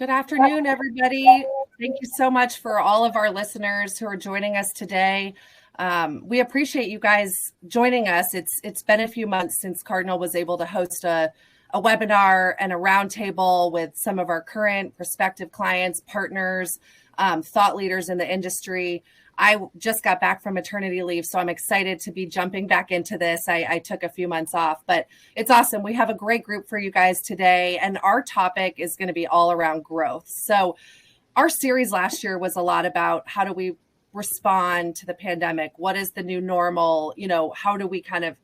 Good afternoon, everybody. Thank you so much for all of our listeners who are joining us today. We appreciate you guys joining us. It's been a few months since Cardinal was able to host a webinar and a roundtable with some of our current prospective clients, partners, thought leaders in the industry. I just got back from maternity leave, so I'm excited to be jumping back into this. I took a few months off, but it's awesome. We have a great group for you guys today, and our topic is going to be all around growth. So our series last year was a lot about how do we respond to the pandemic? What is the new normal? How do we kind of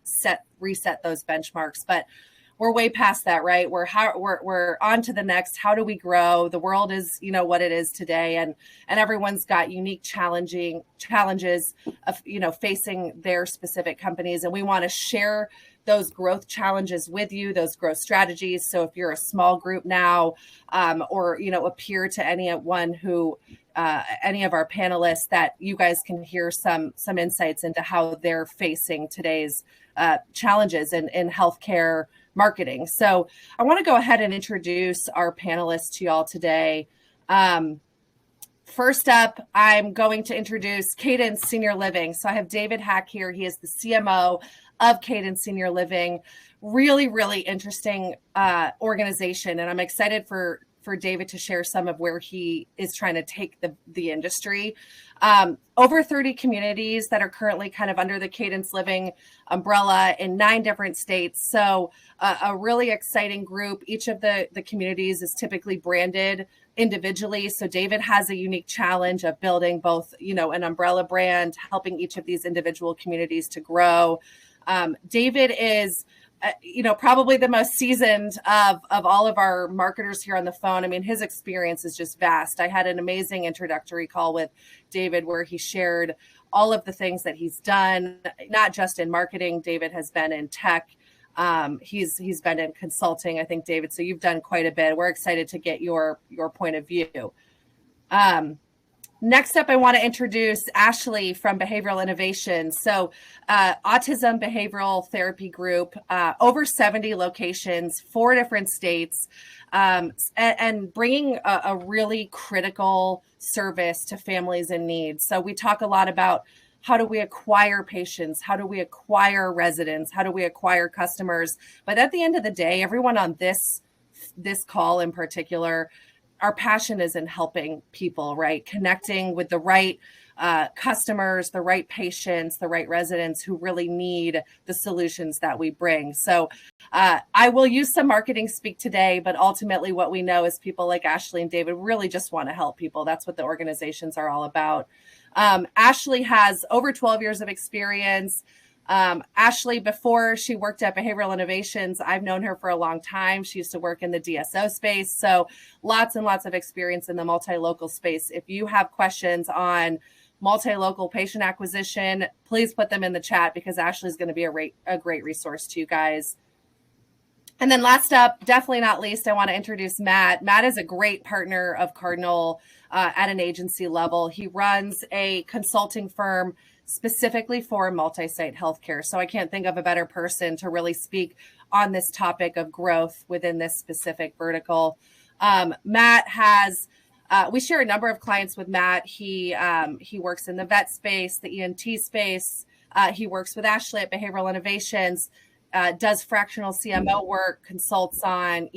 reset those benchmarks? But we're way past that, right? We're on to the next. How do we grow? The world is, what it is today, and everyone's got unique challenges of, facing their specific companies, and we want to share those growth challenges with you, those growth strategies. So if you're a small group now, or appear to anyone who any of our panelists, that you guys can hear some insights into how they're facing today's challenges in healthcare marketing. So I want to go ahead and introduce our panelists to y'all today. First up, I'm going to introduce Cadence Senior Living. So I have David Hack here. He is the CMO of Cadence Senior Living. Really, really interesting organization. And I'm excited for David to share some of where he is trying to take the industry. Over 30 communities that are currently kind of under the Cadence Living umbrella in 9 different states. So a really exciting group. Each of the communities is typically branded individually. So David has a unique challenge of building both, an umbrella brand, helping each of these individual communities to grow. David is probably the most seasoned of all of our marketers here on the phone. I mean, his experience is just vast. I had an amazing introductory call with David where he shared all of the things that he's done, not just in marketing. David has been in tech. He's been in consulting, I think, David. So you've done quite a bit. We're excited to get your point of view. Next up, I want to introduce Ashley from Behavioral Innovation. So Autism Behavioral Therapy Group, over 70 locations, 4 different states, and bringing a really critical service to families in need. So we talk a lot about how do we acquire patients? How do we acquire residents? How do we acquire customers? But at the end of the day, everyone on this call in particular, our passion is in helping people, right? Connecting with the right customers, the right patients, the right residents who really need the solutions that we bring. So I will use some marketing speak today, but ultimately what we know is people like Ashley and David really just want to help people. That's what the organizations are all about. Ashley has over 12 years of experience. Ashley, before she worked at Behavioral Innovations, I've known her for a long time. She used to work in the DSO space. So lots and lots of experience in the multi-local space. If you have questions on multi-local patient acquisition, please put them in the chat because Ashley's going to be a great resource to you guys. And then last up, definitely not least, I want to introduce Matt. Matt is a great partner of Cardinal at an agency level. He runs a consulting firm specifically for multi-site healthcare. So I can't think of a better person to really speak on this topic of growth within this specific vertical. Matt has, we share a number of clients with Matt. He works in the vet space, the ENT space. He works with Ashley at Behavioral Innovations, does fractional CMO work, consults on,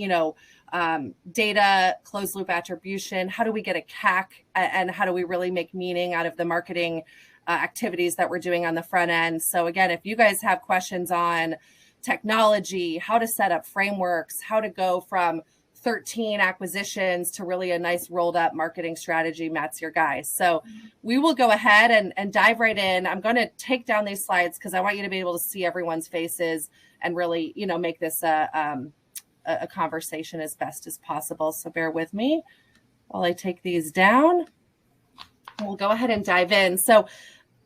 data, closed loop attribution. How do we get a CAC and how do we really make meaning out of the marketing activities that we're doing on the front end? So again, if you guys have questions on technology, how to set up frameworks, how to go from 13 acquisitions to really a nice rolled up marketing strategy, Matt's your guy. So we will go ahead and dive right in. I'm going to take down these slides because I want you to be able to see everyone's faces and really, make this a conversation as best as possible. So bear with me while I take these down. We'll go ahead and dive in. So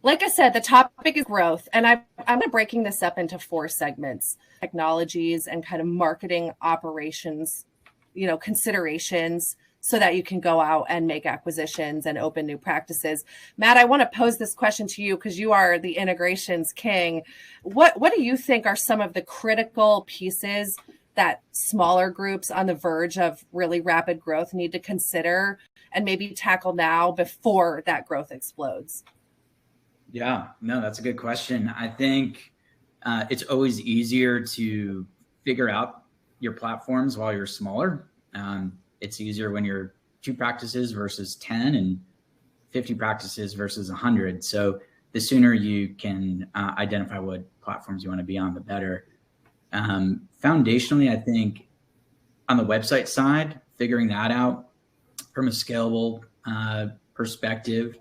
like I said, the topic is growth, and I'm breaking this up into 4 segments: technologies and kind of marketing operations, considerations, so that you can go out and make acquisitions and open new practices. Matt, I want to pose this question to you because you are the integrations king. What do you think are some of the critical pieces that smaller groups on the verge of really rapid growth need to consider and maybe tackle now before that growth explodes? Yeah, no, that's a good question. I think it's always easier to figure out your platforms while you're smaller. It's easier when you're 2 practices versus 10 and 50 practices versus 100. So the sooner you can identify what platforms you want to be on, the better. Foundationally, I think on the website side, figuring that out from a scalable perspective,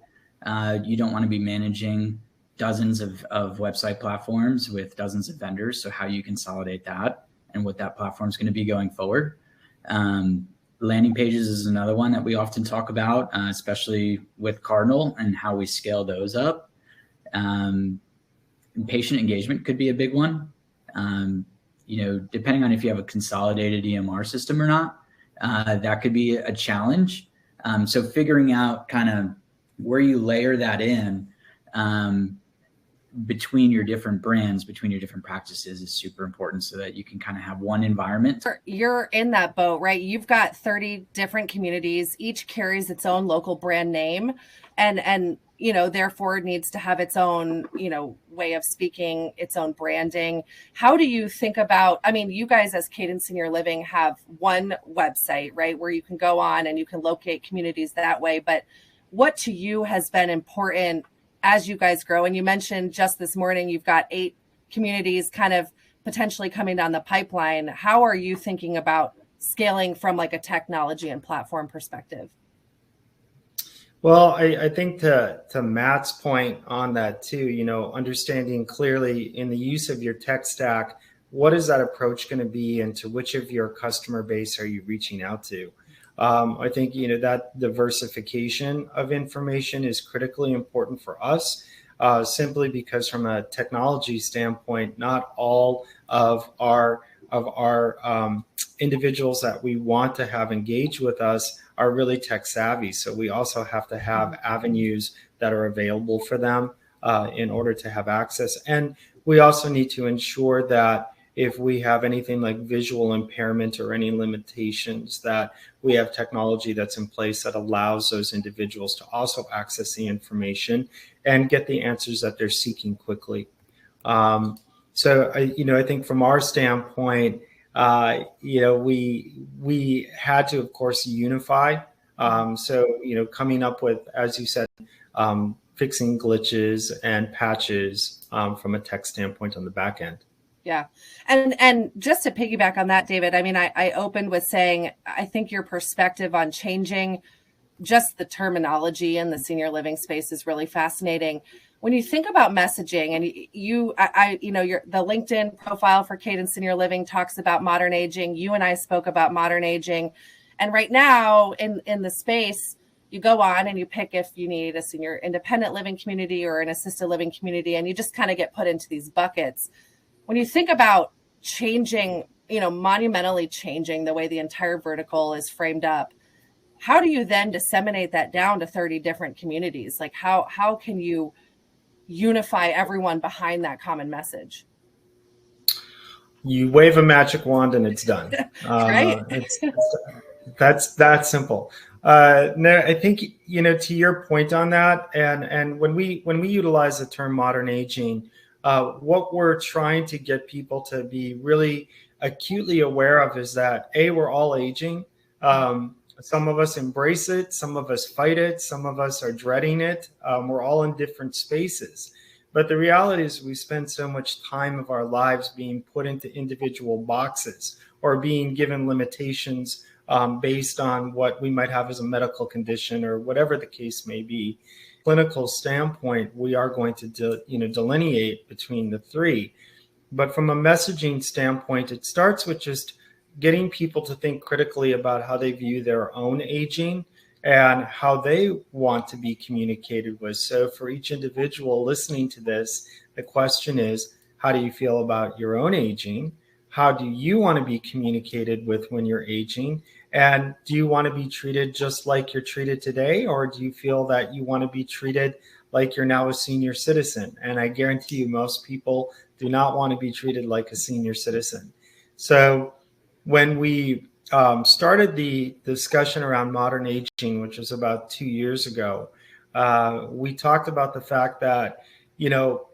you don't want to be managing dozens of website platforms with dozens of vendors. So how you consolidate that and what that platform is going to be going forward. Landing pages is another one that we often talk about, especially with Cardinal and how we scale those up. Patient engagement could be a big one. Depending on if you have a consolidated EMR system or not, that could be a challenge. So figuring out kind of where you layer that in between your different brands, between your different practices is super important so that you can kind of have one environment. You're in that boat, right? You've got 30 different communities. Each carries its own local brand name and therefore needs to have its own, way of speaking, its own branding. How do you think about, you guys as Cadence Senior Living have one website, right, where you can go on and you can locate communities that way. But what to you has been important as you guys grow? And you mentioned just this morning, you've got 8 communities kind of potentially coming down the pipeline. How are you thinking about scaling from like a technology and platform perspective? Well, I think to Matt's point on that too, understanding clearly in the use of your tech stack, what is that approach going to be and to which of your customer base are you reaching out to? I think, that diversification of information is critically important for us, simply because from a technology standpoint, not all of our individuals that we want to have engage with us are really tech savvy. So we also have to have avenues that are available for them in order to have access. And we also need to ensure that if we have anything like visual impairment or any limitations, that we have technology that's in place that allows those individuals to also access the information and get the answers that they're seeking quickly. So I think from our standpoint, we had to, of course, unify. So coming up with, as you said, fixing glitches and patches from a tech standpoint on the back end. Yeah. And just to piggyback on that, David, I opened with saying, I think your perspective on changing just the terminology in the senior living space is really fascinating. When you think about messaging and the LinkedIn profile for Cadence Senior Living talks about modern aging. You and I spoke about modern aging. And right now in the space, you go on and you pick if you need a senior independent living community or an assisted living community, and you just kind of get put into these buckets. When you think about changing, monumentally changing the way the entire vertical is framed up, how do you then disseminate that down to 30 different communities? Like how can you unify everyone behind that common message? You wave a magic wand and it's done. Right? That's that simple. No, I think, to your point on that, and when we utilize the term modern aging, what we're trying to get people to be really acutely aware of is that we're all aging. Some of us embrace it, some of us fight it, some of us are dreading it. We're all in different spaces. But the reality is we spend so much time of our lives being put into individual boxes or being given limitations based on what we might have as a medical condition or whatever the case may be. Clinical standpoint, we are going to delineate between the three. But from a messaging standpoint, it starts with just getting people to think critically about how they view their own aging and how they want to be communicated with. So for each individual listening to this, the question is, how do you feel about your own aging? How do you want to be communicated with when you're aging? And do you want to be treated just like you're treated today? Or do you feel that you want to be treated like you're now a senior citizen? And I guarantee you most people do not want to be treated like a senior citizen. So when we started the discussion around modern aging, which was about 2 years ago, we talked about the fact that, you know,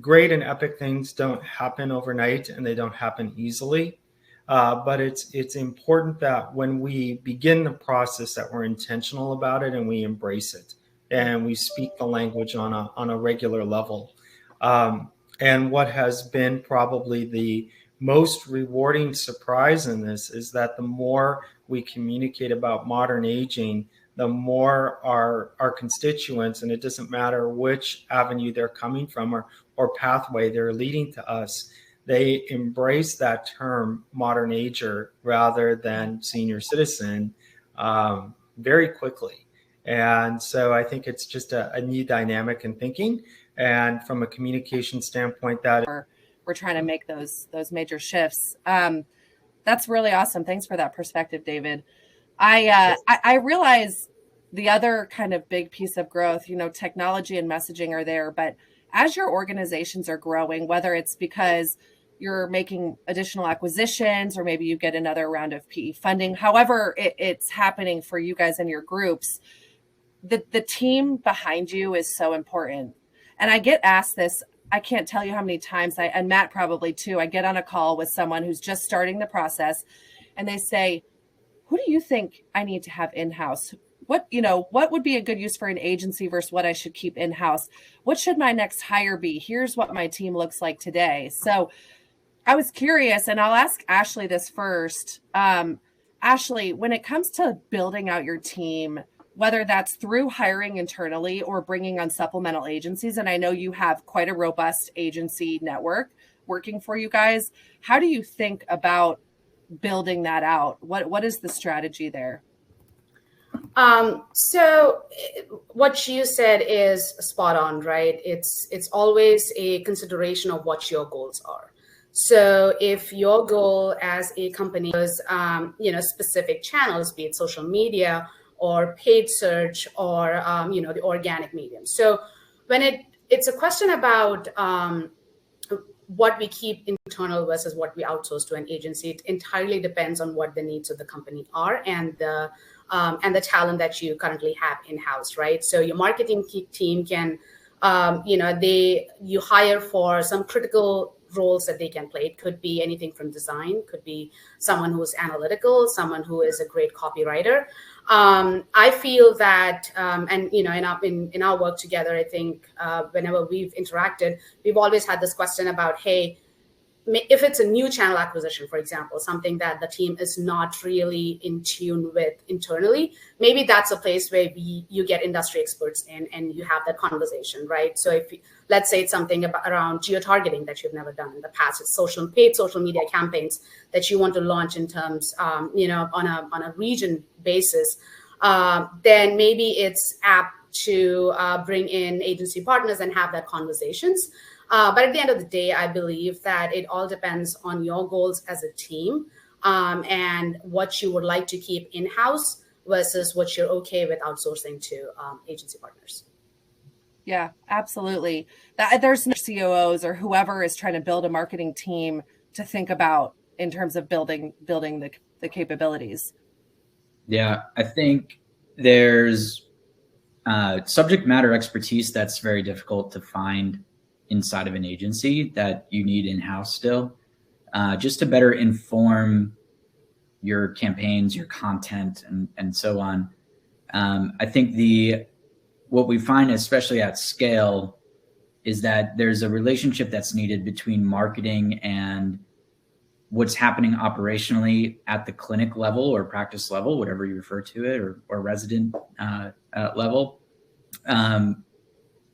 great and epic things don't happen overnight and they don't happen easily. But it's important that when we begin the process that we're intentional about it and we embrace it and we speak the language on a regular level. And what has been probably the most rewarding surprise in this is that the more we communicate about modern aging, the more our constituents, and it doesn't matter which avenue they're coming from or pathway they're leading to us, they embrace that term modern ager rather than senior citizen very quickly. And so I think it's just a new dynamic in thinking. And from a communication standpoint, that we're trying to make those major shifts. That's really awesome. Thanks for that perspective, David. I realize the other kind of big piece of growth, you know, technology and messaging are there, but as your organizations are growing, whether it's because you're making additional acquisitions or maybe you get another round of PE funding, however it's happening for you guys and your groups, the team behind you is so important. And I get asked this, I can't tell you how many times and Matt probably too, I get on a call with someone who's just starting the process and they say, who do you think I need to have in-house? What would be a good use for an agency versus what I should keep in-house? What should my next hire be? Here's what my team looks like today. So I was curious, and I'll ask Ashley this first. Ashley, when it comes to building out your team, whether that's through hiring internally or bringing on supplemental agencies, and I know you have quite a robust agency network working for you guys, how do you think about building that out? What is the strategy there? So what you said is spot on, right? It's always a consideration of what your goals are. So if your goal as a company is, specific channels, be it social media or paid search or, the organic medium. So when it's a question about what we keep internal versus what we outsource to an agency, it entirely depends on what the needs of the company are and the talent that you currently have in-house, right? So your marketing team can, you hire for some critical roles that they can play. It could be anything from design, could be someone who's analytical, someone who is a great copywriter. I feel that, in our work together, I think whenever we've interacted, we've always had this question about, hey, if it's a new channel acquisition, for example, something that the team is not really in tune with internally, maybe that's a place where you get industry experts in and you have that conversation, right? So if let's say it's something around geo-targeting that you've never done in the past, it's paid social media campaigns that you want to launch in terms, on a region basis, then maybe it's apt to bring in agency partners and have that conversations. But at the end of the day, I believe that it all depends on your goals as a team and what you would like to keep in-house versus what you're okay with outsourcing to agency partners. Yeah, absolutely. There's no COOs or whoever is trying to build a marketing team to think about in terms of building the capabilities. Yeah, I think there's subject matter expertise that's very difficult to find inside of an agency that you need in-house still, just to better inform your campaigns, your content, and so on. I think what we find, especially at scale, is that there's a relationship that's needed between marketing and what's happening operationally at the clinic level or practice level, whatever you refer to it, or resident level.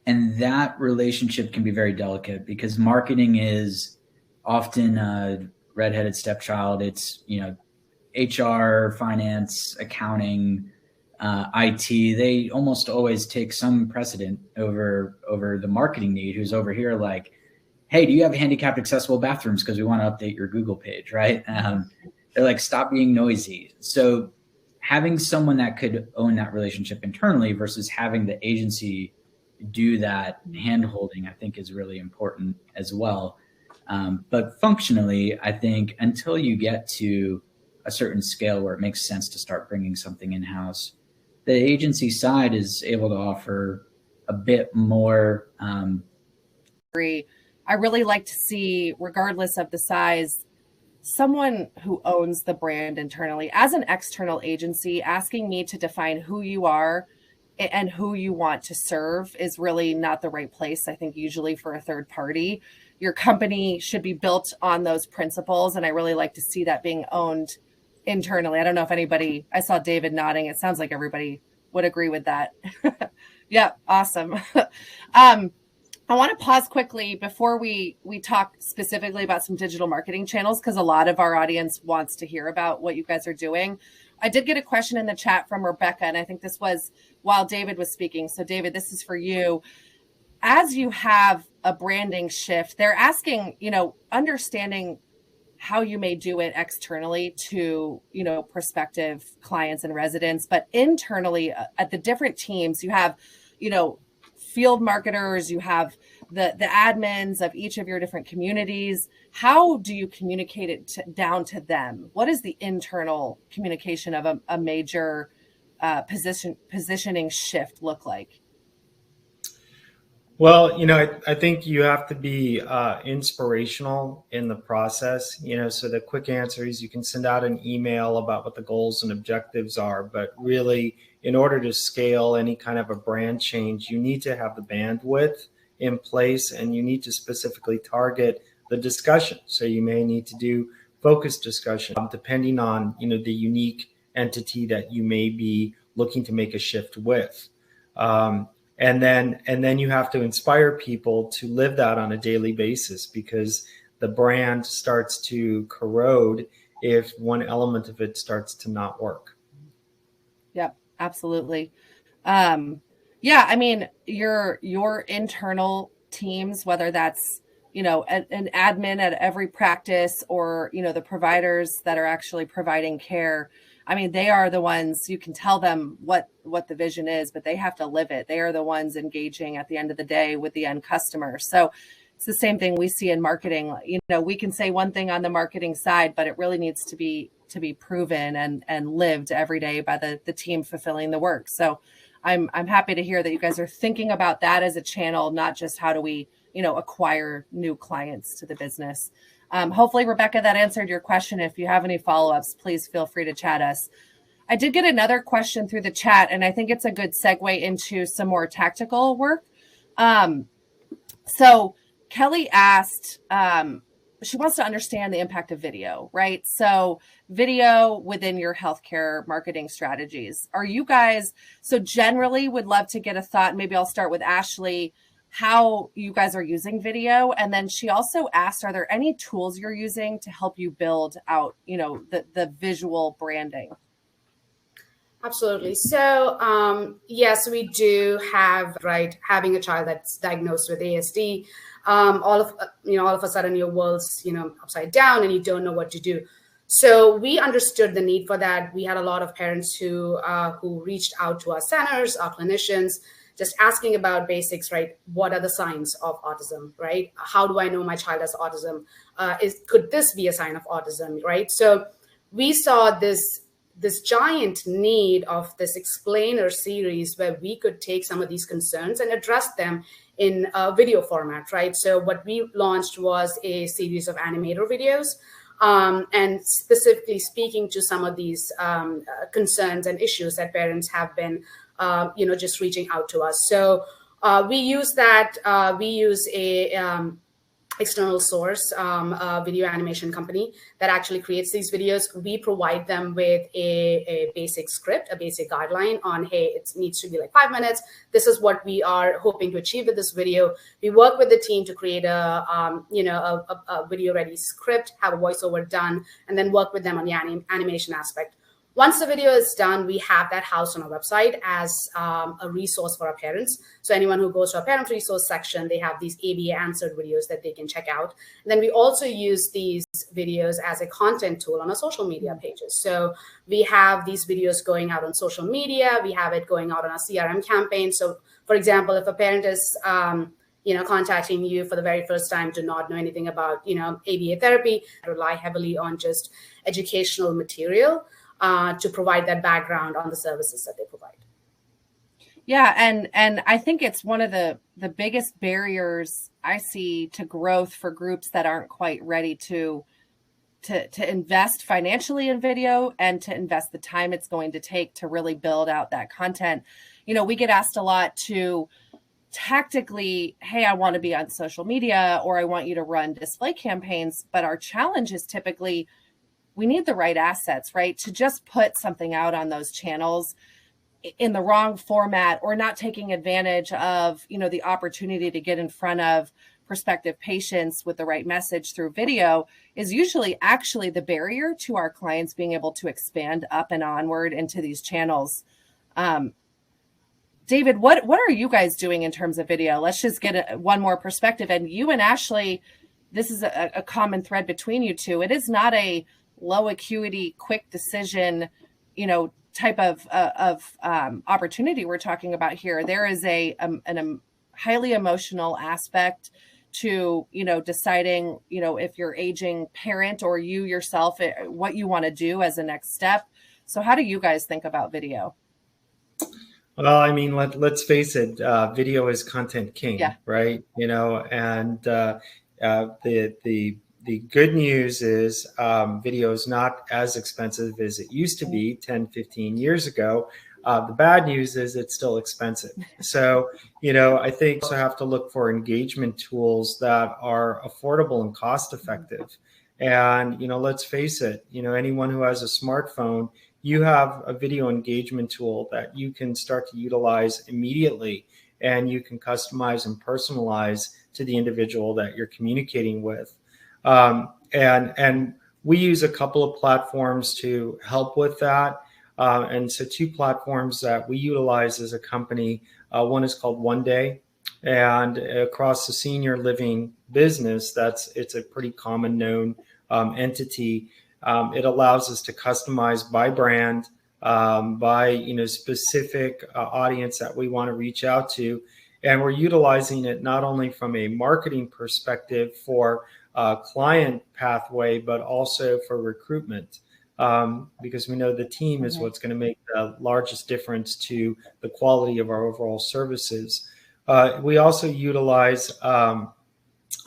And that relationship can be very delicate because marketing is often a redheaded stepchild. It's, HR, finance, accounting, IT. They almost always take some precedent over the marketing need, who's over here like, hey, do you have handicapped accessible bathrooms? Because we want to update your Google page, right? They're like, stop being noisy. So having someone that could own that relationship internally versus having the agency do that hand-holding, I think is really important as well. But functionally, I think until you get to a certain scale where it makes sense to start bringing something in-house. The agency side is able to offer a bit more. I really like to see, regardless of the size, someone who owns the brand internally. As an external agency, asking me to define who you are and who you want to serve is really not the right place, I think, usually for a third party. Your company should be built on those principles, and I really like to see that being owned internally. I don't know if anybody, I saw David nodding. It sounds like everybody would agree with that. Yeah, awesome. I want to pause quickly before we talk specifically about some digital marketing channels, because a lot of our audience wants to hear about what you guys are doing. I did get a question in the chat from Rebecca, and I think this was while David was speaking. So David, this is for you. As you have a branding shift, they're asking, understanding how you may do it externally to, prospective clients and residents, but internally at the different teams, you have, field marketers, you have the admins of each of your different communities. How do you communicate it down to them? What is the internal communication of a major positioning shift look like? Well, I think you have to be inspirational in the process. So the quick answer is you can send out an email about what the goals and objectives are, but really, in order to scale any kind of a brand change, you need to have the bandwidth in place, and you need to specifically target the discussion. So you may need to do focus discussion depending on the unique entity that you may be looking to make a shift with. And then you have to inspire people to live that on a daily basis, because the brand starts to corrode if one element of it starts to not work. Yep, absolutely. Yeah, I mean, your internal teams, whether that's, an admin at every practice or, the providers that are actually providing care, I mean, they are the ones, you can tell them what the vision is, but they have to live it. They are the ones engaging at the end of the day with the end customer. So it's the same thing we see in marketing. We can say one thing on the marketing side, but it really needs to be proven and lived every day by the team fulfilling the work. So I'm happy to hear that you guys are thinking about that as a channel, not just how do we, acquire new clients to the business. Hopefully, Rebecca, that answered your question. If you have any follow-ups, please feel free to chat us. I did get another question through the chat, and I think it's a good segue into some more tactical work. So Kelly asked, she wants to understand the impact of video, right? So video within your healthcare marketing strategies. Are you guys, so generally would love to get a thought, maybe I'll start with Ashley, how you guys are using video. And then she also asked, are there any tools you're using to help you build out, the visual branding? Absolutely. So yes, we do have, having a child that's diagnosed with ASD. All of a sudden your world's, upside down and you don't know what to do. So we understood the need for that. We had a lot of parents who reached out to our centers, our clinicians, just asking about basics, right? What are the signs of autism, right? How do I know my child has autism? Could this be a sign of autism, right? So we saw this giant need of this explainer series where we could take some of these concerns and address them in a video format, right? So what we launched was a series of animator videos, and specifically speaking to some of these concerns and issues that parents have been, just reaching out to us. So we use that. We use a external source, video animation company that actually creates these videos. We provide them with a basic script, a basic guideline on, hey, it needs to be like 5 minutes. This is what we are hoping to achieve with this video. We work with the team to create a video ready script, have a voiceover done, and then work with them on the animation aspect. Once the video is done, we have that housed on our website as a resource for our parents. So anyone who goes to our parent resource section, they have these ABA answered videos that they can check out. And then we also use these videos as a content tool on our social media pages. So we have these videos going out on social media. We have it going out on our CRM campaign. So for example, if a parent is contacting you for the very first time, do not know anything about, ABA therapy, rely heavily on just educational material to provide that background on the services that they provide. Yeah, and I think it's one of the biggest barriers I see to growth for groups that aren't quite ready to invest financially in video and to invest the time it's going to take to really build out that content. We get asked a lot to tactically, hey, I want to be on social media, or I want you to run display campaigns. But our challenge is typically we need the right assets, right? To just put something out on those channels in the wrong format, or not taking advantage of, the opportunity to get in front of prospective patients with the right message through video is usually actually the barrier to our clients being able to expand up and onward into these channels. David, what are you guys doing in terms of video? Let's just get one more perspective. And you and Ashley, this is a common thread between you two. It is not a low acuity, quick decision, type of opportunity we're talking about here. There is a highly emotional aspect to, deciding, if you're aging parent or you yourself, what you want to do as a next step. So how do you guys think about video? Well, I mean, let's face it, video is content king, yeah. Right? And the good news is video is not as expensive as it used to be 10, 15 years ago. The bad news is it's still expensive. So, I think we also have to look for engagement tools that are affordable and cost effective. And, let's face it, anyone who has a smartphone, you have a video engagement tool that you can start to utilize immediately, and you can customize and personalize to the individual that you're communicating with. And we use a couple of platforms to help with that. And so two platforms that we utilize as a company, one is called One Day, and across the senior living business, it's a pretty common known entity. It allows us to customize by brand, by specific audience that we want to reach out to. And we're utilizing it not only from a marketing perspective for client pathway, but also for recruitment, because we know the team is what's going to make the largest difference to the quality of our overall services. We also utilize a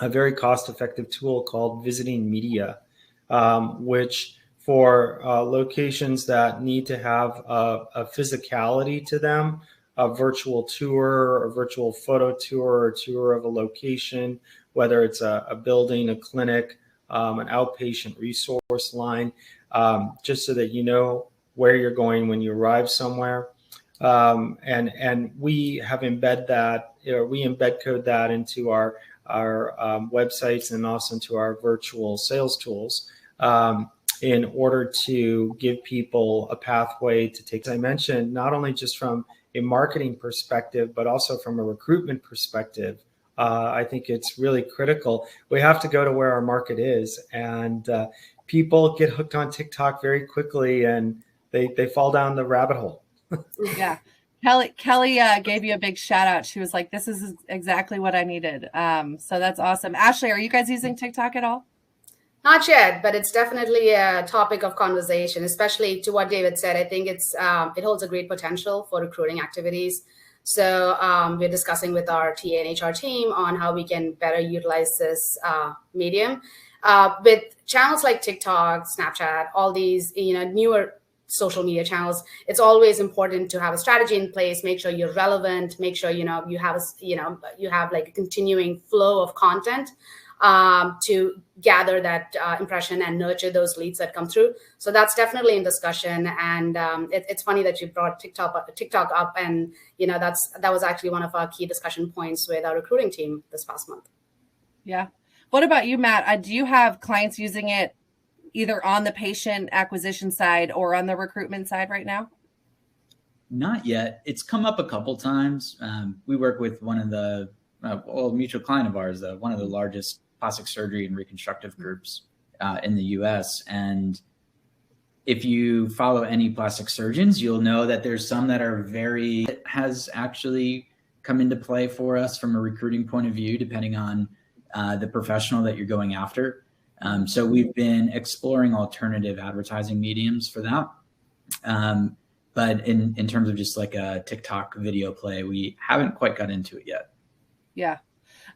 very cost-effective tool called Visiting Media, which for locations that need to have a physicality to them, a virtual tour, a virtual photo tour, or a tour of a location, whether it's a building, a clinic, an outpatient resource line, just so that you know where you're going when you arrive somewhere. And we have we embed code that into our websites and also into our virtual sales tools in order to give people a pathway to take, as I mentioned, not only just from a marketing perspective, but also from a recruitment perspective. I think it's really critical. We have to go to where our market is, and people get hooked on TikTok very quickly, and they fall down the rabbit hole. Yeah. Kelly gave you a big shout out. She was like, this is exactly what I needed. So that's awesome. Ashley, are you guys using TikTok at all? Not yet, but it's definitely a topic of conversation, especially to what David said. I think it holds a great potential for recruiting activities. So we're discussing with our TA and HR team on how we can better utilize this medium. With channels like TikTok, Snapchat, all these newer social media channels, it's always important to have a strategy in place. Make sure you're relevant. Make sure you have like a continuing flow of content to gather that impression and nurture those leads that come through. So that's definitely in discussion. And it's funny that you brought TikTok up, and that was actually one of our key discussion points with our recruiting team this past month. Yeah. What about you, Matt? Do you have clients using it either on the patient acquisition side or on the recruitment side right now? Not yet. It's come up a couple times. We work with one of the mutual client of ours, one of the largest plastic surgery and reconstructive groups in the US. And if you follow any plastic surgeons, you'll know that there's some that are has actually come into play for us from a recruiting point of view, depending on the professional that you're going after. So we've been exploring alternative advertising mediums for that. But in terms of just like a TikTok video play, we haven't quite got into it yet. Yeah,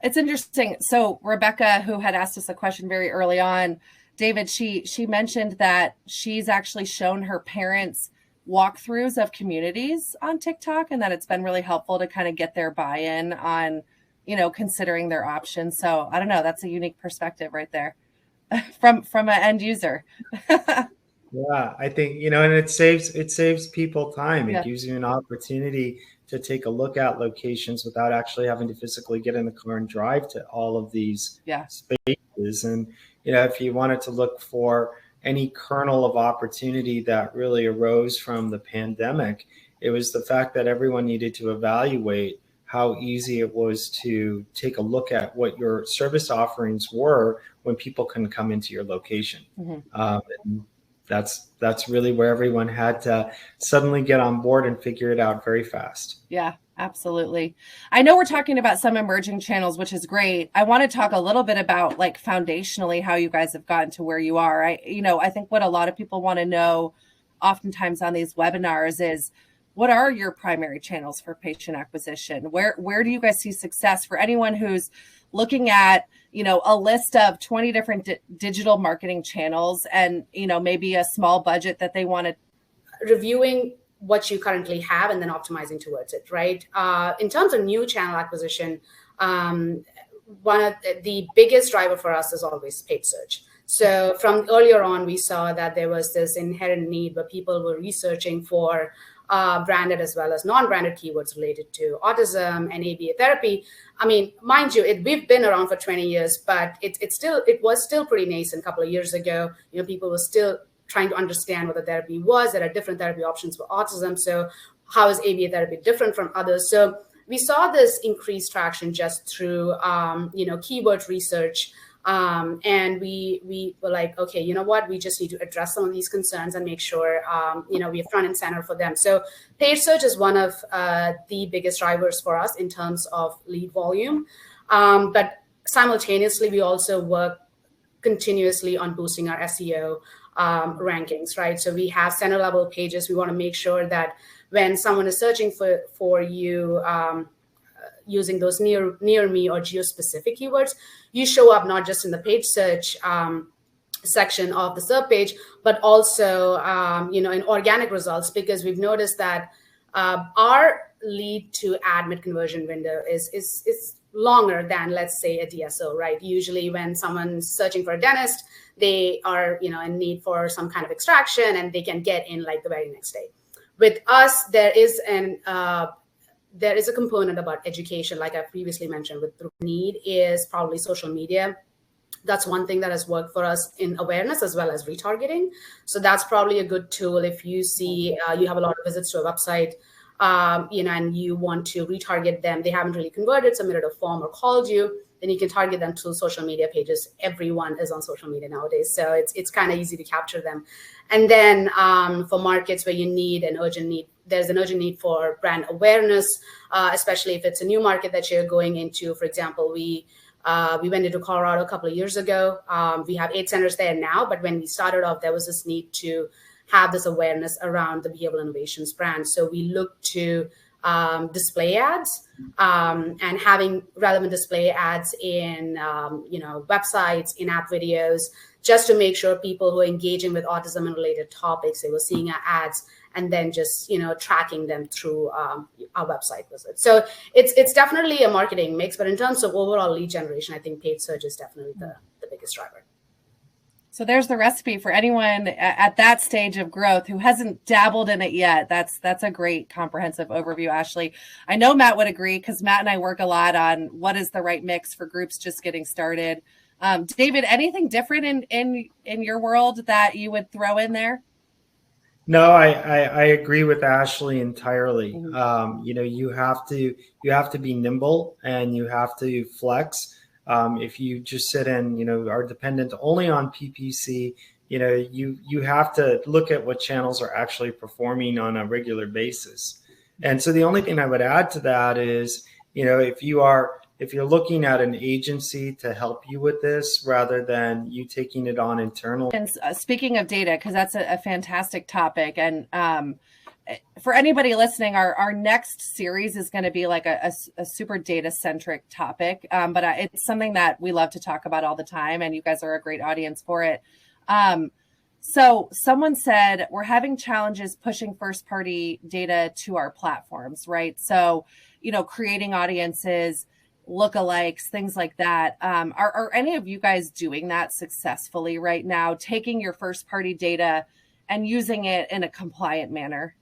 it's interesting. So Rebecca, who had asked us a question very early on, David, she mentioned that she's actually shown her parents walkthroughs of communities on TikTok, and that it's been really helpful to kind of get their buy-in on, considering their options. So I don't know, that's a unique perspective right there from an end user. Yeah, I think, and it saves people time. Yeah. It gives you an opportunity to take a look at locations without actually having to physically get in the car and drive to all of these spaces. And, if you wanted to look for any kernel of opportunity that really arose from the pandemic, it was the fact that everyone needed to evaluate how easy it was to take a look at what your service offerings were when people couldn't come into your location. And that's really where everyone had to suddenly get on board and figure it out very fast. Yeah, absolutely. I know we're talking about some emerging channels, which is great. I want to talk a little bit about like foundationally how you guys have gotten to where you are. I think what a lot of people want to know oftentimes on these webinars is, what are your primary channels for patient acquisition? Where do you guys see success for anyone who's looking at, a list of 20 different digital marketing channels and, maybe a small budget that they want to reviewing what you currently have and then optimizing towards it, right? In terms of new channel acquisition, one of the biggest driver for us is always paid search. So from earlier on, we saw that there was this inherent need where people were researching for branded as well as non-branded keywords related to autism and ABA therapy. I mean, mind you, we've been around for 20 years, but it was still pretty nascent a couple of years ago. People were still trying to understand what the therapy was. There are different therapy options for autism. So how is ABA therapy different from others? So we saw this increased traction just through, keyword research. And we were like, okay, you know what? We just need to address some of these concerns and make sure, we are front and center for them. So paid search is one of the biggest drivers for us in terms of lead volume. But simultaneously, we also work continuously on boosting our SEO rankings, right? So we have center level pages. We want to make sure that when someone is searching for you, using those near me or geo-specific keywords, you show up not just in the paid search section of the SERP page, but also in organic results, because we've noticed that our lead to admit conversion window is longer than, let's say, a DSO, right? Usually when someone's searching for a dentist, they are in need for some kind of extraction and they can get in like the very next day. With us, there is a component about education, like I previously mentioned. With the need is probably social media. That's one thing that has worked for us in awareness as well as retargeting. So that's probably a good tool if you see you have a lot of visits to a website, and you want to retarget them. They haven't really converted, submitted a form or called you, then you can target them to social media pages. Everyone is on social media nowadays, so it's kind of easy to capture them. And then for markets where you need an urgent need, there's an urgent need for brand awareness, especially if it's a new market that you're going into. For example, we went into Colorado a couple of years ago. We have 8 centers there now, but when we started off, there was this need to have this awareness around the behavioral innovations brand. So we looked to display ads and having relevant display ads in websites, in-app videos, just to make sure people who are engaging with autism and related topics, they were seeing our ads and then just tracking them through our website visit. So it's definitely a marketing mix, but in terms of overall lead generation, I think paid search is definitely the biggest driver. So there's the recipe for anyone at that stage of growth who hasn't dabbled in it yet. That's a great comprehensive overview, Ashley. I know Matt would agree, because Matt and I work a lot on what is the right mix for groups just getting started. David, anything different in your world that you would throw in there? No, I agree with Ashley entirely. Mm-hmm. You have to be nimble and you have to flex. If you just sit and are dependent only on PPC, you have to look at what channels are actually performing on a regular basis. And so the only thing I would add to that is if you're looking at an agency to help you with this rather than you taking it on internally. And speaking of data, because that's a fantastic topic, and for anybody listening, our next series is going to be like a super data centric topic, but it's something that we love to talk about all the time, and you guys are a great audience for it. So someone said we're having challenges pushing first party data to our platforms, right? So, creating audiences, lookalikes, things like that. Are any of you guys doing that successfully right now, taking your first party data and using it in a compliant manner?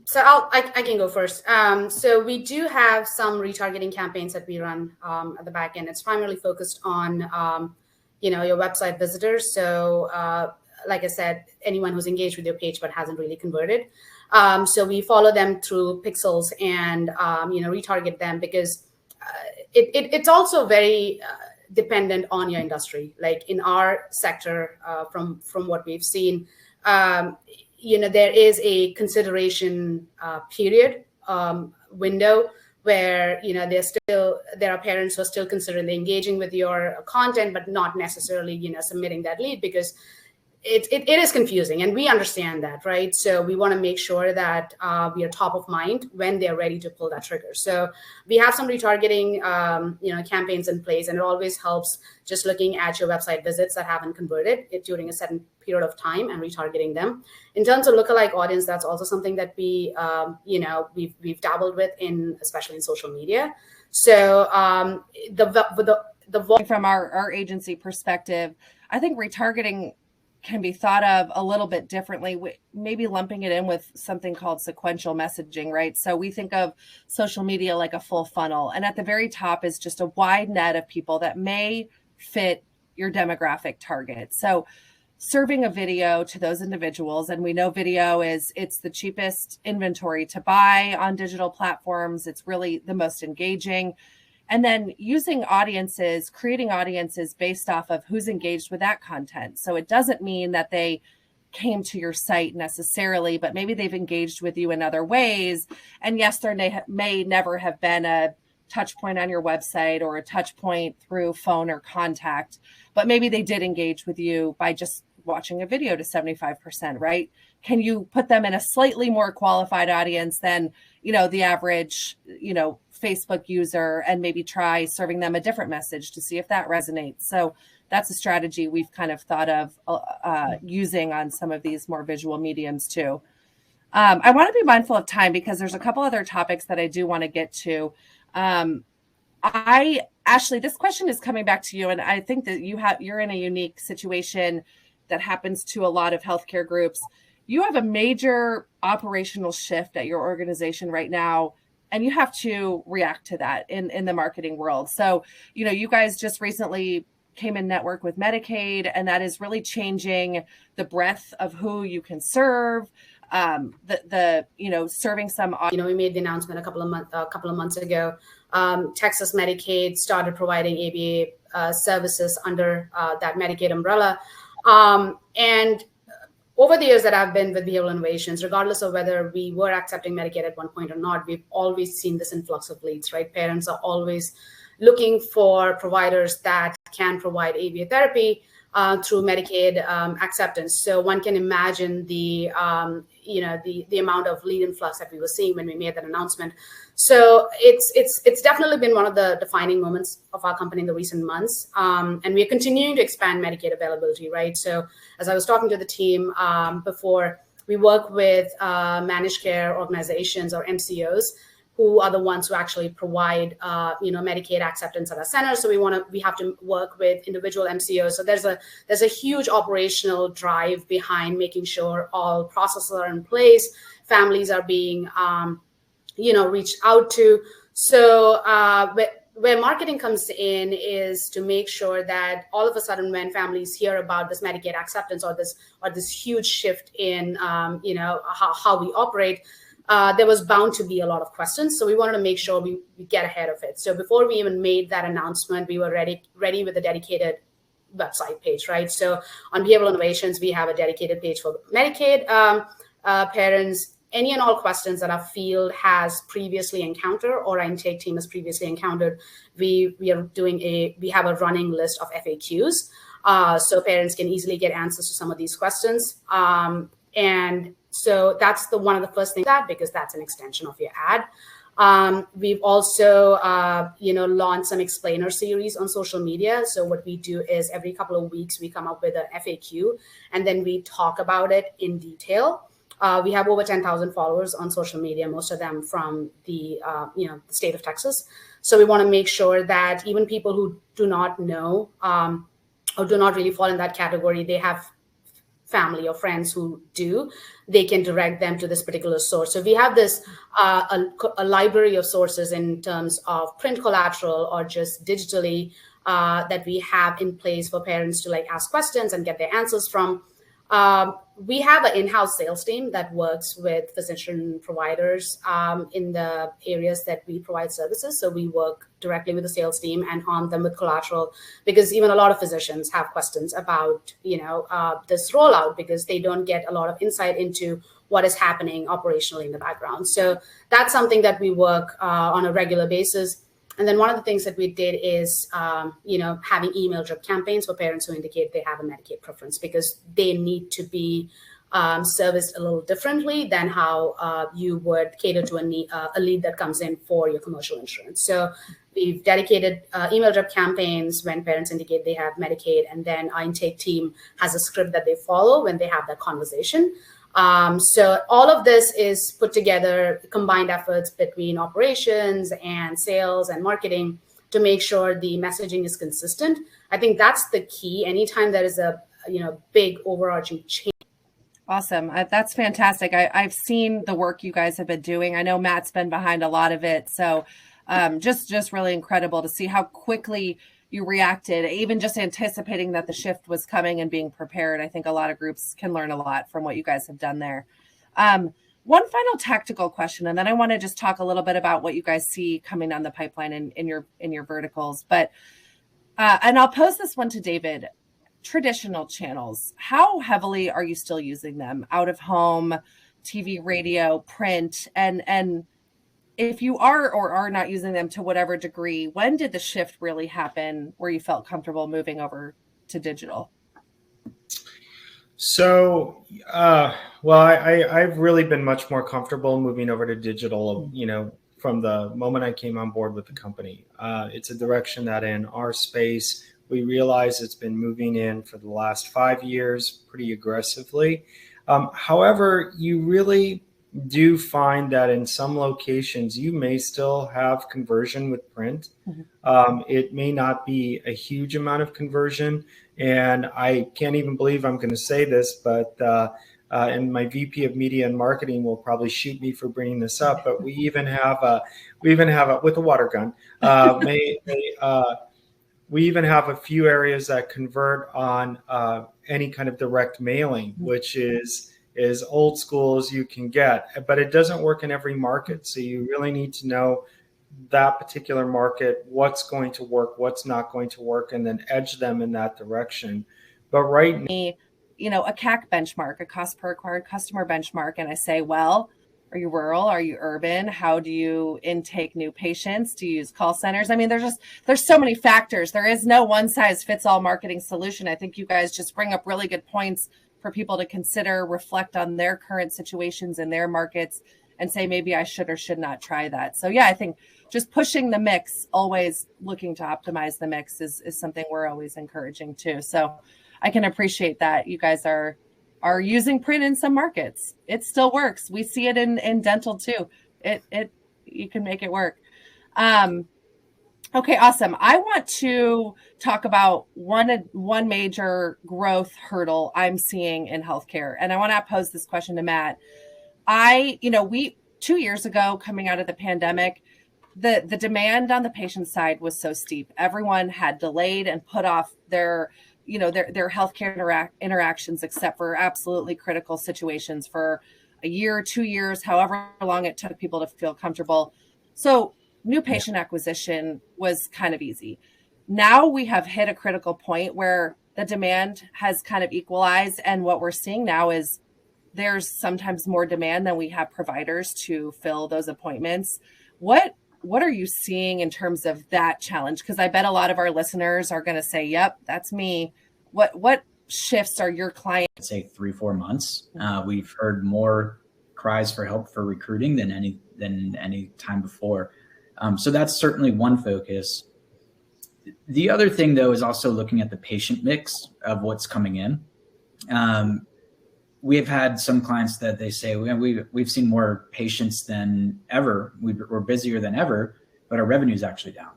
So I can go first. So we do have some retargeting campaigns that we run at the back end. It's primarily focused on, your website visitors. So like I said, anyone who's engaged with your page but hasn't really converted. So we follow them through pixels and, retarget them because it's also very dependent on your industry. Like in our sector, from what we've seen, there is a consideration period window where there are parents who are still considering engaging with your content, but not necessarily submitting that lead because it is confusing, and we understand that, right? So we want to make sure that we are top of mind when they're ready to pull that trigger. So we have some retargeting, campaigns in place, and it always helps just looking at your website visits that haven't converted during a certain period of time and retargeting them. In terms of lookalike audience, that's also something that we've dabbled with especially in social media. So from our agency perspective, I think retargeting can be thought of a little bit differently, maybe lumping it in with something called sequential messaging, right? So we think of social media like a full funnel, and at the very top is just a wide net of people that may fit your demographic target. So serving a video to those individuals, and we know video it's the cheapest inventory to buy on digital platforms. It's really the most engaging. And then using audiences, creating audiences based off of who's engaged with that content. So it doesn't mean that they came to your site necessarily, but maybe they've engaged with you in other ways. And yes, there may never have been a touch point on your website or a touch point through phone or contact, but maybe they did engage with you by just watching a video to 75%, right? Can you put them in a slightly more qualified audience than, the average, Facebook user, and maybe try serving them a different message to see if that resonates? So that's a strategy we've kind of thought of using on some of these more visual mediums too. I want to be mindful of time because there's a couple other topics that I do want to get to. Ashley, this question is coming back to you, and I think that you're in a unique situation that happens to a lot of healthcare groups. You have a major operational shift at your organization right now, and you have to react to that in the marketing world. So, you guys just recently came in network with Medicaid, and that is really changing the breadth of who you can serve. Serving some. We made the announcement a couple of months ago. Texas Medicaid started providing ABA services under that Medicaid umbrella. And over the years that I've been with Behavioral Innovations, regardless of whether we were accepting Medicaid at one point or not, we've always seen this influx of leads, right? Parents are always looking for providers that can provide ABA therapy through Medicaid acceptance. So one can imagine the amount of lead influx that we were seeing when we made that announcement. So it's definitely been one of the defining moments of our company in the recent months. And we are continuing to expand Medicaid availability, right? So as I was talking to the team before, we work with managed care organizations or MCOs who are the ones who actually provide, Medicaid acceptance at our center. So we have to work with individual MCOs. So there's a huge operational drive behind making sure all processes are in place, families are being, reached out to. So where marketing comes in is to make sure that all of a sudden, when families hear about this Medicaid acceptance or this huge shift in, how we operate, there was bound to be a lot of questions. So we wanted to make sure we get ahead of it. So before we even made that announcement, we were ready with a dedicated website page, right? So on Behavioral Innovations, we have a dedicated page for Medicaid parents. any and all questions that our field has previously encountered or our intake team has previously encountered, we have a running list of FAQs, so parents can easily get answers to some of these questions. And so that's one of the first things, because that's an extension of your ad. We've also, launched some explainer series on social media. So what we do is every couple of weeks, we come up with an FAQ and then we talk about it in detail. We have over 10,000 followers on social media, most of them from the state of Texas. So we want to make sure that even people who do not know or do not really fall in that category, they have family or friends who do, they can direct them to this particular source. So we have this a library of sources in terms of print collateral or just digitally that we have in place for parents to ask questions and get their answers from. We have an in-house sales team that works with physician providers in the areas that we provide services. So we work directly with the sales team and arm them with collateral, because even a lot of physicians have questions about, this rollout, because they don't get a lot of insight into what is happening operationally in the background. So that's something that we work on a regular basis. And then one of the things that we did is, having email drip campaigns for parents who indicate they have a Medicaid preference, because they need to be serviced a little differently than how you would cater to a lead that comes in for your commercial insurance. So we've dedicated email drip campaigns when parents indicate they have Medicaid, and then our intake team has a script that they follow when they have that conversation. So all of this is put together, combined efforts between operations and sales and marketing to make sure the messaging is consistent. I think that's the key. Anytime there is a big overarching change. Awesome. That's fantastic. I've seen the work you guys have been doing. I know Matt's been behind a lot of it. So just really incredible to see how quickly you reacted, even just anticipating that the shift was coming and being prepared. I think a lot of groups can learn a lot from what you guys have done there. One final tactical question, and then I want to just talk a little bit about what you guys see coming down the pipeline in your verticals. But and I'll pose this one to David. Traditional channels, how heavily are you still using them? Out of home, TV, radio, print, and if you are or are not using them to whatever degree, when did the shift really happen where you felt comfortable moving over to digital? So, I've really been much more comfortable moving over to digital, from the moment I came on board with the company. It's a direction that in our space, we realize it's been moving in for the last 5 years pretty aggressively. However, you really do find that in some locations, you may still have conversion with print. Mm-hmm. It may not be a huge amount of conversion. And I can't even believe I'm going to say this, but and my VP of Media and Marketing will probably shoot me for bringing this up, but we even have a with a water gun, we even have a few areas that convert on any kind of direct mailing, which is old school as you can get, but it doesn't work in every market. So you really need to know that particular market, what's going to work, what's not going to work, and then edge them in that direction. But right now, a CAC benchmark, a cost per acquired customer benchmark, and I say, well, are you rural? Are you urban? How do you intake new patients? Do you use call centers? I mean, there's so many factors. There is no one size fits all marketing solution. I think you guys just bring up really good points for people to consider, reflect on their current situations in their markets, and say, maybe I should or should not try that. So yeah, I think just pushing the mix, always looking to optimize the mix is something we're always encouraging too. So I can appreciate that you guys are using print in some markets. It still works. We see it in dental too. You can make it work. Okay, awesome. I want to talk about one major growth hurdle I'm seeing in healthcare. And I want to pose this question to Matt. We 2 years ago, coming out of the pandemic, the demand on the patient side was so steep. Everyone had delayed and put off their healthcare interactions, except for absolutely critical situations, for a year, 2 years, however long it took people to feel comfortable. So new patient acquisition was kind of easy. Now we have hit a critical point where the demand has kind of equalized. And what we're seeing now is there's sometimes more demand than we have providers to fill those appointments. What are you seeing in terms of that challenge? Because I bet a lot of our listeners are going to say, yep, that's me. What shifts are your clients? I'd say 3-4 months. We've heard more cries for help for recruiting than any time before. So that's certainly one focus. The other thing, though, is also looking at the patient mix of what's coming in. We've had some clients that they say, we've seen more patients than ever. We're busier than ever, but our revenue is actually down.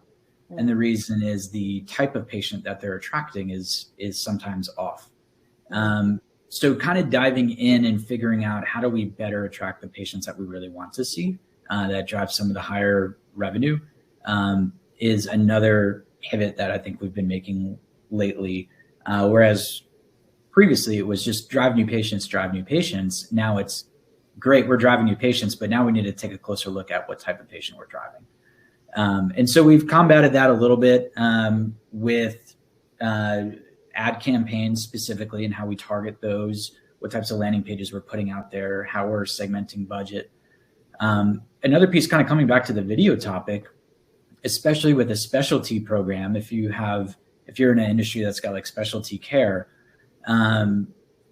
And the reason is the type of patient that they're attracting is sometimes off. So kind of diving in and figuring out how do we better attract the patients that we really want to see that drive some of the higher revenue is another pivot that I think we've been making lately. Whereas previously it was just drive new patients. Now it's great, we're driving new patients, but now we need to take a closer look at what type of patient we're driving. And so we've combated that a little bit with ad campaigns specifically and how we target those, what types of landing pages we're putting out there, how we're segmenting budget. Another piece, kind of coming back to the video topic, especially with a specialty program, if you're in an industry that's got like specialty care,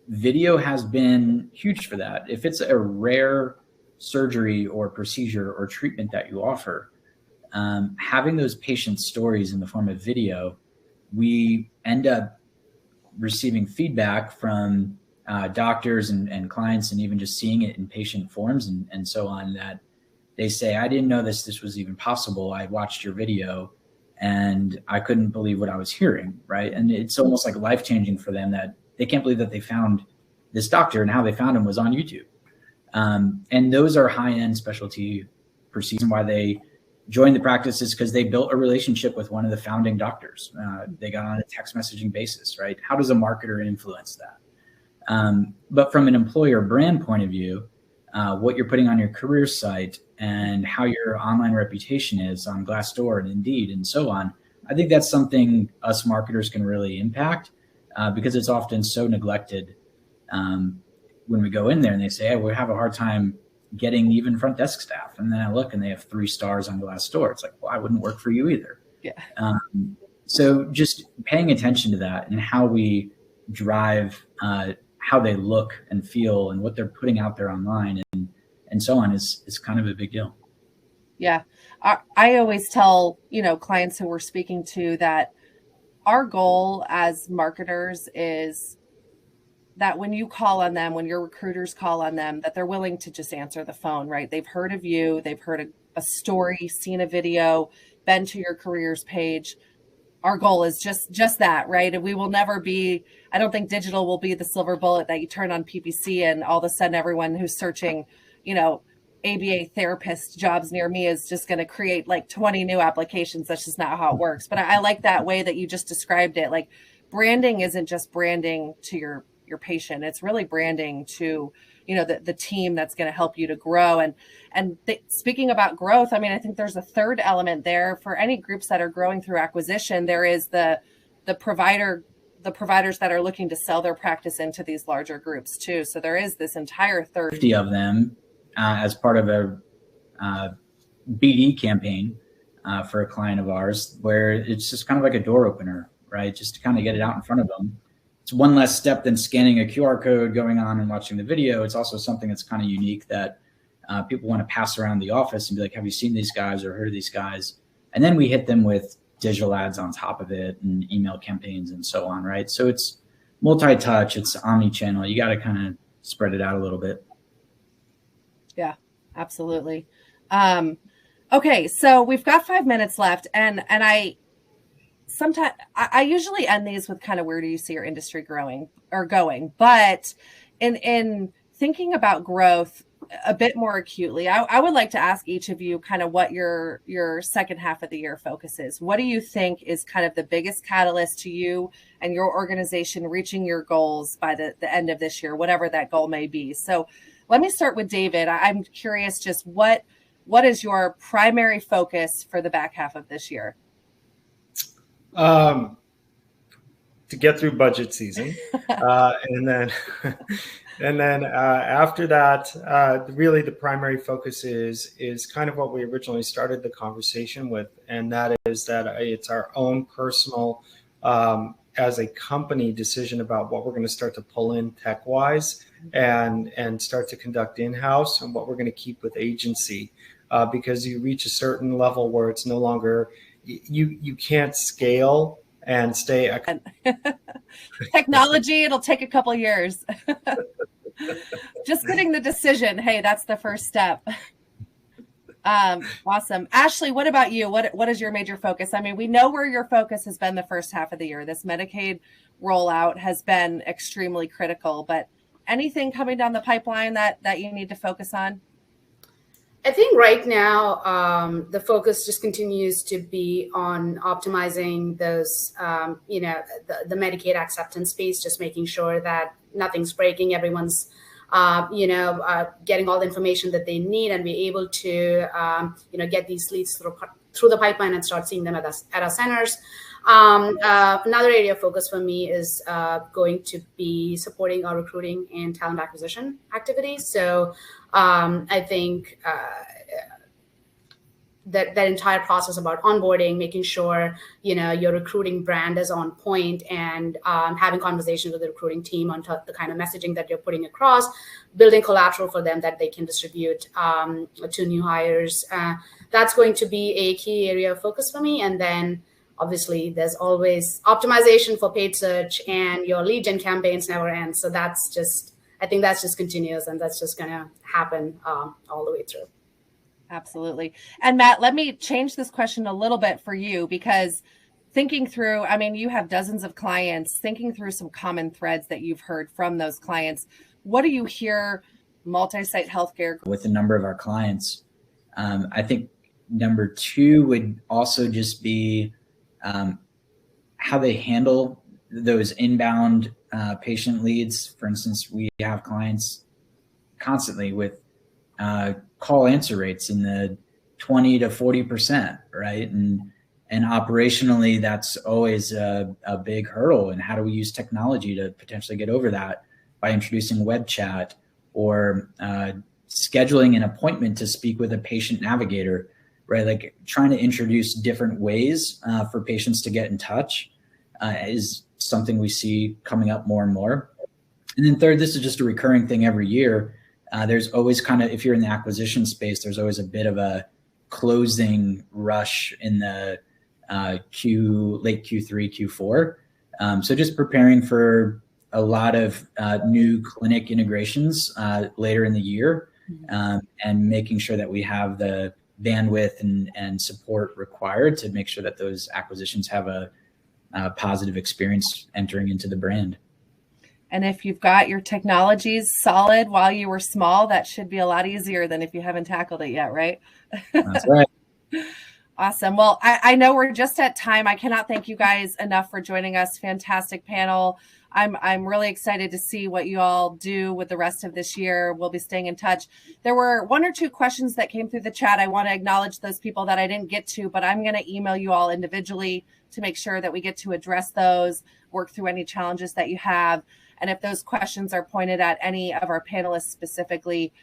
video has been huge for that. If it's a rare surgery or procedure or treatment that you offer, having those patient stories in the form of video, we end up receiving feedback from doctors and clients, and even just seeing it in patient forms and so on, that they say, I didn't know this was even possible. I watched your video and I couldn't believe what I was hearing, right? And it's almost like life-changing for them, that they can't believe that they found this doctor, and how they found him was on YouTube. And those are high-end specialty procedures. And why they joined the practice is because they built a relationship with one of the founding doctors. They got on a text messaging basis, right? How does a marketer influence that? But from an employer brand point of view, what you're putting on your career site and how your online reputation is on Glassdoor and Indeed and so on, I think that's something us marketers can really impact, because it's often so neglected when we go in there and they say, hey, we have a hard time getting even front desk staff. And then I look and they have 3 stars on Glassdoor. It's like, well, I wouldn't work for you either. Yeah. So just paying attention to that and how we drive how they look and feel and what they're putting out there online and so on is kind of a big deal. Yeah. I always tell, clients who we're speaking to that our goal as marketers is that when you call on them, when your recruiters call on them, that they're willing to just answer the phone, right? They've heard of you, they've heard a story, seen a video, been to your careers page. Our goal is just that, right? And we will never be, I don't think digital will be the silver bullet that you turn on PPC and all of a sudden everyone who's searching, ABA therapist jobs near me is just going to create like 20 new applications. That's just not how it works. But I like that way that you just described it. Like, branding isn't just branding to your patient. It's really branding to, the team that's going to help you to grow. And speaking about growth, I think there's a third element there for any groups that are growing through acquisition. There is the providers that are looking to sell their practice into these larger groups too. So there is this entire third 50 of them as part of a BD campaign for a client of ours, where it's just kind of like a door opener, right? Just to kind of get it out in front of them. It's one less step than scanning a QR code, going on and watching the video. It's also something that's kind of unique that people want to pass around the office and be like, have you seen these guys or heard of these guys? And then we hit them with digital ads on top of it and email campaigns and so on, right? So it's multi-touch, it's omni-channel. You got to kind of spread it out a little bit. Yeah, absolutely. Okay, so we've got 5 minutes left, and I usually end these with kind of, where do you see your industry growing or going? But in thinking about growth a bit more acutely, I would like to ask each of you kind of what your second half of the year focus is. What do you think is kind of the biggest catalyst to you and your organization reaching your goals by the end of this year, whatever that goal may be? So let me start with David. I'm curious, just what is your primary focus for the back half of this year? to get through budget season, and then after that, really the primary focus is kind of what we originally started the conversation with, and that is that it's our own personal, as a company, decision about what we're going to start to pull in tech wise and start to conduct in-house, and what we're going to keep with agency, because you reach a certain level where it's no longer, you can't scale and stay. Technology, it'll take a couple years. Just getting the decision. Hey, that's the first step. Awesome. Ashley, what about you? What is your major focus? I mean, we know where your focus has been the first half of the year. This Medicaid rollout has been extremely critical, but anything coming down the pipeline that you need to focus on? I think right now, the focus just continues to be on optimizing those, the Medicaid acceptance space, just making sure that nothing's breaking, everyone's, getting all the information that they need, and be able to, get these leads through the pipeline and start seeing them at our centers. Another area of focus for me is going to be supporting our recruiting and talent acquisition activities. So I think that entire process about onboarding, making sure your recruiting brand is on point, and having conversations with the recruiting team on the kind of messaging that you're putting across, building collateral for them that they can distribute to new hires. That's going to be a key area of focus for me. And then obviously there's always optimization for paid search, and your lead gen campaigns never end. So I think that's just continuous, and that's just going to happen all the way through. Absolutely. And Matt, let me change this question a little bit for you, because thinking through, I mean, you have dozens of clients, thinking through some common threads that you've heard from those clients. What do you hear multi-site healthcare with a number of our clients? I think number two would also just be how they handle those inbound patient leads. For instance, we have clients constantly with call answer rates in the 20 to 40%, right? And operationally, that's always a big hurdle. And how do we use technology to potentially get over that by introducing web chat or scheduling an appointment to speak with a patient navigator, right? Like trying to introduce different ways for patients to get in touch is something we see coming up more and more. And then third, this is just a recurring thing every year. There's always kind of, if you're in the acquisition space, there's always a bit of a closing rush in the late Q3, Q4. So just preparing for a lot of new clinic integrations later in the year, and making sure that we have the bandwidth and support required to make sure that those acquisitions have a positive experience entering into the brand. And if you've got your technologies solid while you were small, that should be a lot easier than if you haven't tackled it yet, right? That's right. Awesome. Well, I know we're just at time. I cannot thank you guys enough for joining us. Fantastic panel. I'm really excited to see what you all do with the rest of this year. We'll be staying in touch. There were one or two questions that came through the chat. I want to acknowledge those people that I didn't get to, but I'm going to email you all individually to make sure that we get to address those, work through any challenges that you have. And if those questions are pointed at any of our panelists specifically,